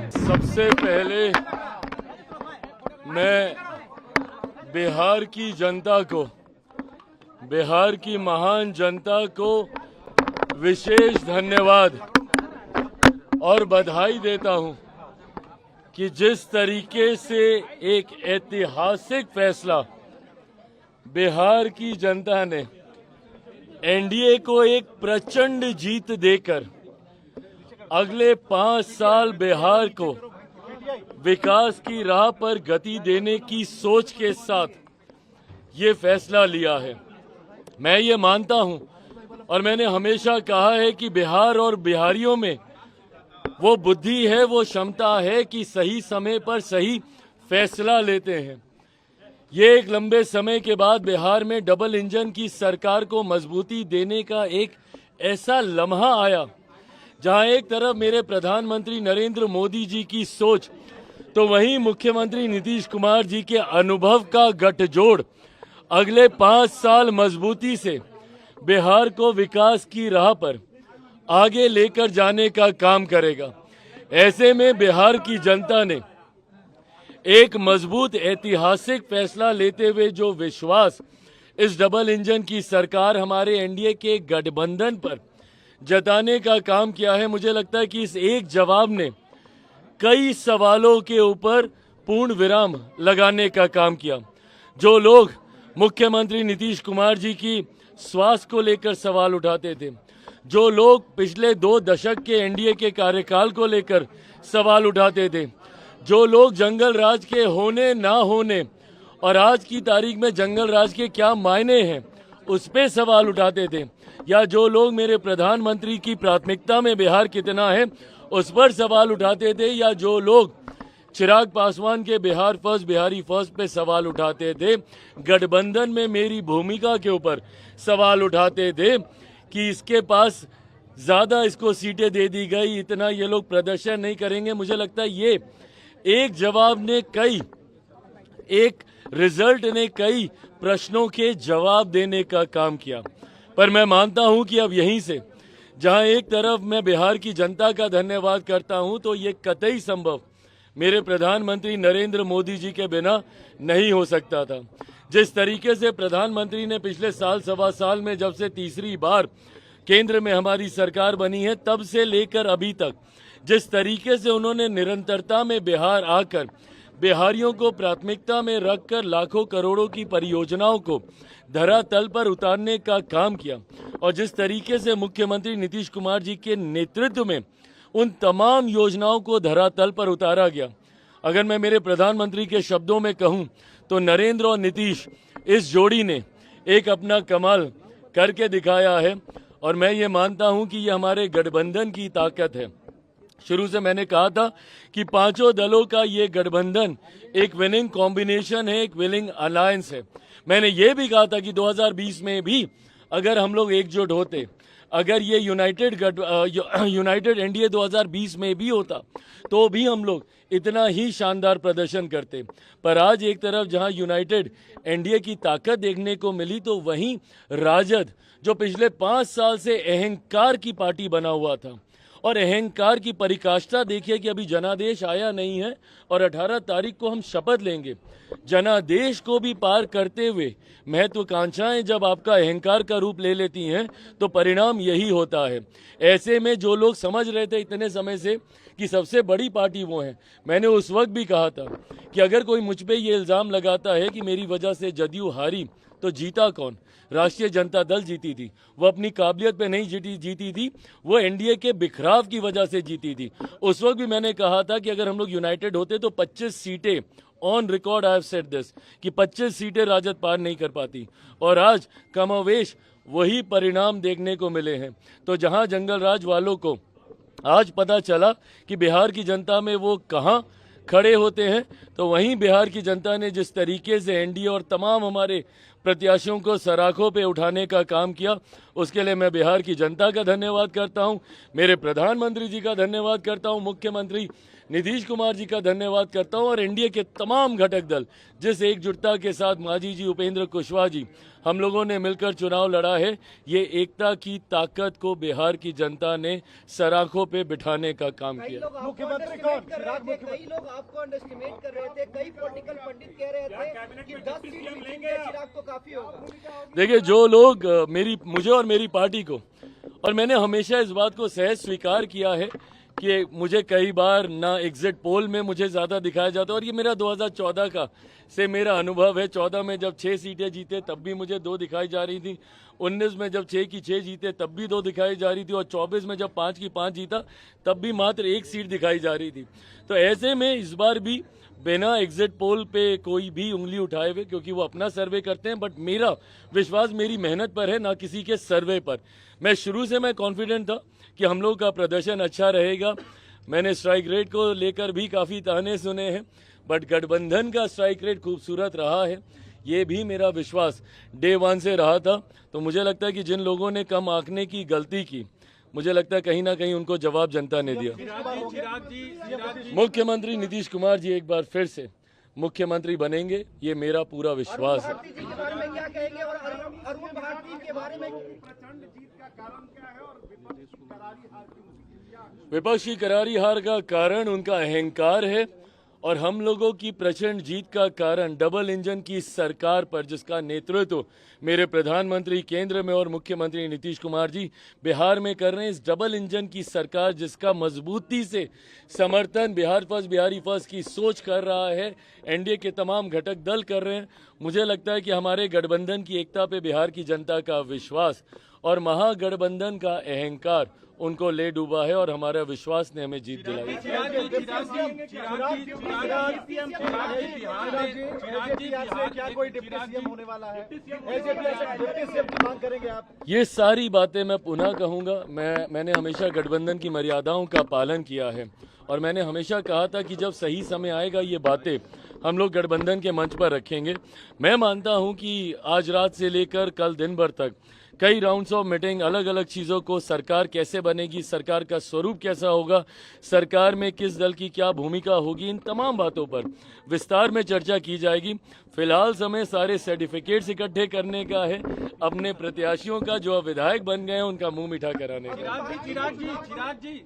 सबसे पहले मैं बिहार की जनता को, बिहार की महान जनता को विशेष धन्यवाद और बधाई देता हूं कि जिस तरीके से एक ऐतिहासिक फैसला बिहार की जनता ने एनडीए को एक प्रचंड जीत देकर अगले 5 साल बिहार को विकास की राह पर गति देने की सोच के साथ ये फैसला लिया है। मैं ये मानता हूं और मैंने हमेशा कहा है कि बिहार और बिहारियों में वो बुद्धि है, वो क्षमता है कि सही समय पर सही फैसला लेते हैं। ये एक लंबे समय के बाद बिहार में डबल इंजन की सरकार को मजबूती देने का एक ऐसा लम्हा आया जहां एक तरफ मेरे प्रधानमंत्री नरेंद्र मोदी जी की सोच तो वहीं मुख्यमंत्री नीतीश कुमार जी के अनुभव का गठजोड़ अगले 5 साल मजबूती से बिहार को विकास की राह पर आगे लेकर जाने का काम करेगा। ऐसे में बिहार की जनता ने एक मजबूत ऐतिहासिक फैसला लेते हुए जो विश्वास इस डबल इंजन की सरकार हमारे एनडीए के गठबंधन पर जताने का काम किया है, मुझे लगता है कि इस एक जवाब ने कई सवालों के ऊपर पूर्ण विराम लगाने का काम किया। जो लोग मुख्यमंत्री नीतीश कुमार जी की स्वास्थ्य को लेकर सवाल उठाते थे, जो लोग पिछले 2 दशक के एनडीए के कार्यकाल को लेकर सवाल उठाते थे, जो लोग जंगल राज के होने ना होने और आज की तारीख में जंगल राज के क्या मायने हैं उस पे सवाल उठाते थे, या जो लोग मेरे प्रधानमंत्री की प्राथमिकता में बिहार कितना है उस पर सवाल उठाते थे, या जो लोग चिराग पासवान के बिहार फर्स्ट बिहारी फर्स्ट पे सवाल उठाते थे, गठबंधन में मेरी भूमिका के ऊपर सवाल उठाते थे कि इसके पास ज्यादा इसको सीटें दे दी गई, इतना ये लोग प्रदर्शन नहीं करेंगे। मुझे लगता है ये एक जवाब ने एक रिजल्ट ने कई प्रश्नों के जवाब देने का काम किया। पर मैं मानता हूं कि अब यहीं से जहां एक तरफ मैं बिहार की जनता का धन्यवाद करता हूं, तो ये कतई संभव मेरे प्रधानमंत्री नरेंद्र मोदी जी के बिना नहीं हो सकता था। जिस तरीके से प्रधानमंत्री ने पिछले साल सवा साल में जब से तीसरी बार केंद्र में हमारी सरकार बनी है तब से लेकर अभी तक जिस तरीके से उन्होंने निरंतरता में बिहार आकर बिहारियों को प्राथमिकता में रखकर लाखों करोड़ों की परियोजनाओं को धरातल पर उतारने का काम किया, और जिस तरीके से मुख्यमंत्री नीतीश कुमार जी के नेतृत्व में उन तमाम योजनाओं को धरातल पर उतारा गया। अगर मैं मेरे प्रधानमंत्री के शब्दों में कहूं तो नरेंद्र और नीतीश इस जोड़ी ने एक अपना कमाल करके दिखाया है, और मैं ये मानता हूं कि ये हमारे गठबंधन की ताकत है। शुरू से मैंने कहा था कि 5 दलों का ये गठबंधन एक विनिंग कॉम्बिनेशन है, एक विनिंग अलायंस है। मैंने ये भी कहा था कि 2020 में भी अगर हम लोग एकजुट होते, अगर ये यूनाइटेड एनडीए 2020 में भी होता तो भी हम लोग इतना ही शानदार प्रदर्शन करते। पर आज एक तरफ जहां यूनाइटेड एनडीए की ताकत देखने को मिली, तो वहीं राजद जो पिछले 5 साल से अहंकार की पार्टी बना हुआ था, और अहंकार की परिकाष्ठा देखिए कि अभी जनादेश आया नहीं है और 18 तारीख को हम शपथ लेंगे। जनादेश को भी पार करते हुए महत्वाकांक्षाएं जब आपका अहंकार का रूप ले लेती हैं तो परिणाम यही होता है। ऐसे में जो लोग समझ रहे थे इतने समय से कि सबसे बड़ी पार्टी वो है, मैंने उस वक्त भी कहा था कि अगर कोई मुझ पे ये इल्जाम लगाता है कि मेरी वजह से जदयू हारी, तो जीता कौन? राष्ट्रीय जनता दल जीती थी। वो अपनी काबिलियत पे नहीं जीती थी, वो एनडीए के बिखराव की वजह से जीती थी। उस वक्त भी मैंने कहा था कि अगर हम लोग यूनाइटेड होते तो 25 सीटें on record I have said this कि 25 सीटें राजद पार नहीं कर पाती, और आज कमोवेश वही परिणाम देखने को मिले हैं। तो जहां जंगल राज वालों को आज पता चला कि बिहार की जनता में वो कहां खड़े होते हैं, तो वहीं बिहार की जनता ने जिस तरीके से एनडीए और तमाम हमारे प्रत्याशियों को सराखों पे उठाने का काम किया। उसके लिए मैं बिहार की जनता का धन्यवाद करता हूं, मेरे प्रधानमंत्री जी का धन्यवाद करता हूं, मुख्यमंत्री नीतीश कुमार जी का धन्यवाद करता हूं और एनडीए के तमाम घटक दल जिस एकजुटता के साथ मांझी जी, उपेंद्र कुशवाहा जी, हम लोगों ने मिलकर चुनाव लड़ा है। ये एकता की ताकत को बिहार की जनता ने सराखों पे बिठाने का काम किया। मुख्यमंत्री कौन? कई लोग आपको अंडरएस्टिमेट कर रहे थे, कई पॉलिटिकल पंडित कह रहे थे कि 10 सीट जीतेंगे चिराग तो काफी होगा। देखिए, जो लोग मुझे और मेरी पार्टी को, और मैंने हमेशा इस बात को सहज स्वीकार किया है कि मुझे कई बार ना एग्जिट पोल में मुझे ज्यादा दिखाया जाता है, और ये मेरा 2014 का से मेरा अनुभव है। 14 में जब 6 सीटें जीते तब भी मुझे 2 दिखाई जा रही थी, 19 में जब 6 की 6 जीते तब भी 2 दिखाई जा रही थी, और 24 में जब 5 की 5 जीता तब भी मात्र 1 सीट दिखाई जा रही थी। तो ऐसे में इस बार भी बिना एग्जिट पोल पे कोई भी उंगली उठाए हुए, क्योंकि वो अपना सर्वे करते हैं, बट मेरा विश्वास मेरी मेहनत पर है, ना किसी के सर्वे पर। मैं शुरू से मैं कॉन्फिडेंट था कि हम लोग का प्रदर्शन अच्छा रहेगा। मैंने स्ट्राइक रेट को लेकर भी काफ़ी ताने सुने हैं, बट गठबंधन का स्ट्राइक रेट खूबसूरत रहा है, ये भी मेरा विश्वास डे 1 से रहा था। तो मुझे लगता है कि जिन लोगों ने कम आंकने की गलती की, मुझे लगता है कहीं ना कहीं उनको जवाब जनता ने दिया। मुख्यमंत्री नीतीश कुमार जी एक बार फिर से मुख्यमंत्री बनेंगे, ये मेरा पूरा विश्वास है। विपक्ष की करारी हार का कारण उनका अहंकार है, और हम लोगों की प्रचंड जीत का कारण डबल इंजन की सरकार पर, जिसका नेतृत्व मेरे प्रधानमंत्री केंद्र में और मुख्यमंत्री नीतीश कुमार जी बिहार में कर रहे हैं। इस डबल इंजन की सरकार जिसका मजबूती से समर्थन बिहार फर्स्ट, बिहारी फर्स्ट की सोच कर रहा है, एनडीए के तमाम घटक दल कर रहे हैं। मुझे लगता है कि हमारे गठबंधन की एकता पे बिहार की जनता का विश्वास और महागठबंधन का अहंकार उनको ले डूबा है, और हमारा विश्वास ने हमें जीत दिलाई। ये सारी बातें मैं पुनः कहूंगा। मैंने हमेशा गठबंधन की मर्यादाओं का पालन किया है, और मैंने हमेशा कहा था कि जब सही समय आएगा ये बातें हम लोग गठबंधन के मंच पर रखेंगे। मैं मानता हूं कि आज रात से लेकर कल दिन भर तक कई राउंड्स ऑफ मीटिंग, अलग अलग चीज़ों को, सरकार कैसे बनेगी, सरकार का स्वरूप कैसा होगा, सरकार में किस दल की क्या भूमिका होगी, इन तमाम बातों पर विस्तार में चर्चा की जाएगी। फिलहाल समय सारे सर्टिफिकेट्स इकट्ठे करने का है, अपने प्रत्याशियों का जो विधायक बन गए हैं उनका मुंह मीठा कराने का। चिराग जी,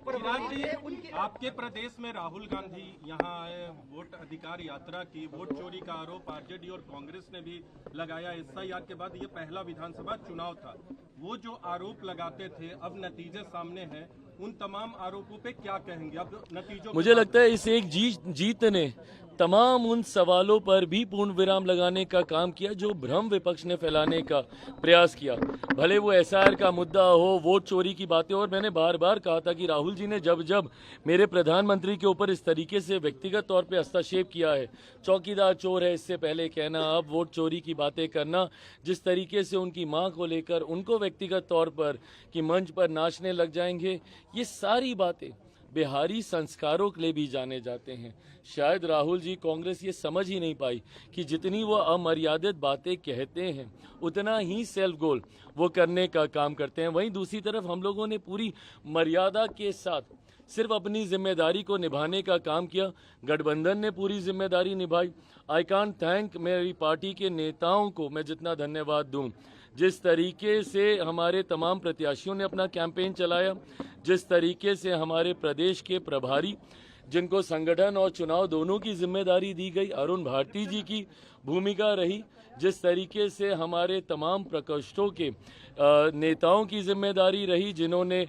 आपके प्रदेश में राहुल गांधी यहाँ आए, वोट अधिकार यात्रा की, वोट चोरी का आरोप आरजेडी और कांग्रेस ने भी लगाया। एसआईआर के बाद ये पहला विधानसभा चुनाव था, वो जो आरोप लगाते थे अब नतीजे सामने हैं, उन तमाम आरोपों पे क्या कहेंगे अब नतीजों? मुझे लगता है इस एक जीत ने तमाम उन सवालों पर भी पूर्ण विराम लगाने का काम किया जो भ्रम विपक्ष ने फैलाने का प्रयास किया। भले वो एसआईआर का मुद्दा हो, वोट चोरी की बातें, और मैंने बार बार कहा था कि राहुल जी ने जब जब मेरे प्रधानमंत्री के ऊपर इस तरीके से व्यक्तिगत तौर पे हस्तक्षेप किया है, चौकीदार चोर है इससे पहले कहना, अब वोट चोरी की बातें करना, जिस तरीके से उनकी मां को लेकर उनको व्यक्तिगत तौर पर कि मंच पर नाचने लग जाएंगे, ये सारी बातें बिहारी संस्कारों के लिए भी जाने जाते हैं। शायद राहुल जी, कांग्रेस ये समझ ही नहीं पाई कि जितनी वो अमर्यादित बातें कहते हैं उतना ही सेल्फ गोल वो करने का काम करते हैं। वहीं दूसरी तरफ हम लोगों ने पूरी मर्यादा के साथ सिर्फ अपनी जिम्मेदारी को निभाने का काम किया। गठबंधन ने पूरी जिम्मेदारी निभाई। आई कांट थैंक मेरी पार्टी के नेताओं को मैं जितना धन्यवाद दूं, जिस तरीके से हमारे तमाम प्रत्याशियों ने अपना कैंपेन चलाया, जिस तरीके से हमारे प्रदेश के प्रभारी जिनको संगठन और चुनाव दोनों की जिम्मेदारी दी गई, अरुण भारती जी की भूमिका रही, जिस तरीके से हमारे तमाम प्रकोष्ठों के नेताओं की जिम्मेदारी रही, जिन्होंने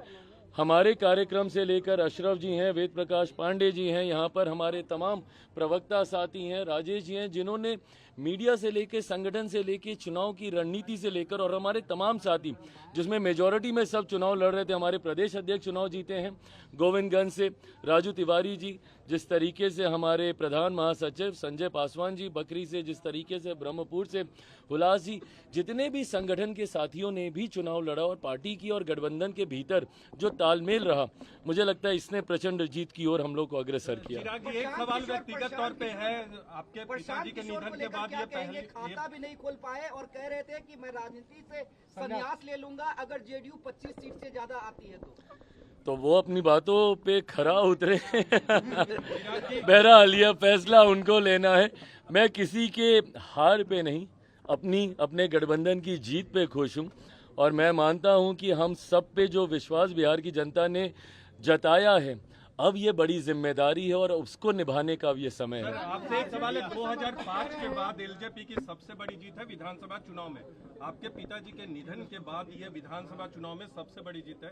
हमारे कार्यक्रम से लेकर अशरफ जी हैं, वेद प्रकाश पांडे जी हैं, यहाँ पर हमारे तमाम प्रवक्ता साथी हैं, राजेश जी हैं, जिन्होंने मीडिया से लेकर, संगठन से लेकर, चुनाव की रणनीति से लेकर, और हमारे तमाम साथी जिसमें मेजॉरिटी में सब चुनाव लड़ रहे थे। हमारे प्रदेश अध्यक्ष चुनाव जीते हैं गोविंदगंज से, राजू तिवारी जी, जिस तरीके से हमारे प्रधान महासचिव संजय पासवान जी बकरी से, जिस तरीके से ब्रह्मपुर से हुलास जी, जितने भी संगठन के साथियों ने भी चुनाव लड़ा और पार्टी की और गठबंधन के भीतर जो तालमेल रहा, मुझे लगता है इसने प्रचंड जीत की ओर हम लोग को अग्रसर किया। चिराग जी, एक सवाल व्यक्तिगत तौर पे है, आपके पिताजी के निधन के बाद ये पहले खाता भी नहीं खोल पाए और कह रहे थे कि मैं राजनीति से संन्यास ले लूंगा अगर जेडीयू 25 सीट से ज्यादा आती है तो वो अपनी बातों पे खरा उतरे। बहरहाल यह फैसला उनको लेना है। मैं किसी के हार पे नहीं, अपने गठबंधन की जीत पे खुश हूँ और मैं मानता हूँ कि हम सब पे जो विश्वास बिहार की जनता ने जताया है, अब ये बड़ी जिम्मेदारी है और उसको निभाने का भी ये समय है। आपसे एक सवाल है, 2005 के बाद एलजेपी की सबसे बड़ी जीत है विधानसभा चुनाव में। आपके पिताजी के निधन के बाद ये विधानसभा चुनाव में सबसे बड़ी जीत है,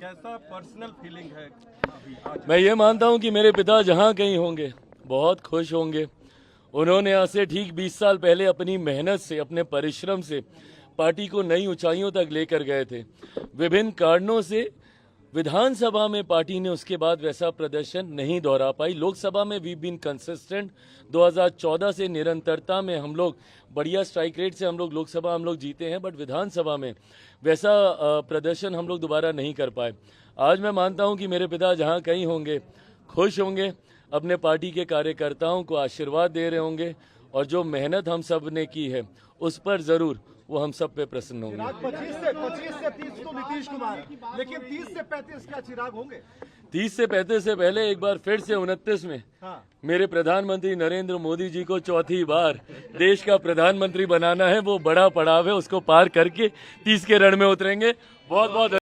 कैसा पर्सनल फीलिंग है अभी आज? मैं ये मानता हूँ कि मेरे पिता जहाँ कहीं होंगे बहुत खुश होंगे। उन्होंने आज से ठीक 20 साल पहले अपनी मेहनत से, अपने परिश्रम से पार्टी को नई ऊंचाइयों तक लेकर गए थे। विभिन्न कारणों से विधानसभा में पार्टी ने उसके बाद वैसा प्रदर्शन नहीं दोहरा पाई। लोकसभा में वी बीन कंसिस्टेंट, 2014 से निरंतरता में हम लोग बढ़िया स्ट्राइक रेट से हम लोग लोकसभा जीते हैं, बट विधानसभा में वैसा प्रदर्शन हम लोग दोबारा नहीं कर पाए। आज मैं मानता हूं कि मेरे पिता जहां कहीं होंगे खुश होंगे, अपने पार्टी के कार्यकर्ताओं को आशीर्वाद दे रहे होंगे और जो मेहनत हम सब ने की है उस पर जरूर वो हम सब पे प्रसन्न होंगे। 25 से 30 तो नीतीश कुमार, लेकिन 30 से 35 क्या चिराग होंगे? 30 से 35 से पहले एक बार फिर से 29 में मेरे प्रधानमंत्री नरेंद्र मोदी जी को चौथी बार देश का प्रधानमंत्री बनाना है। वो बड़ा पड़ाव है, उसको पार करके 30 के रण में उतरेंगे। बहुत बहुत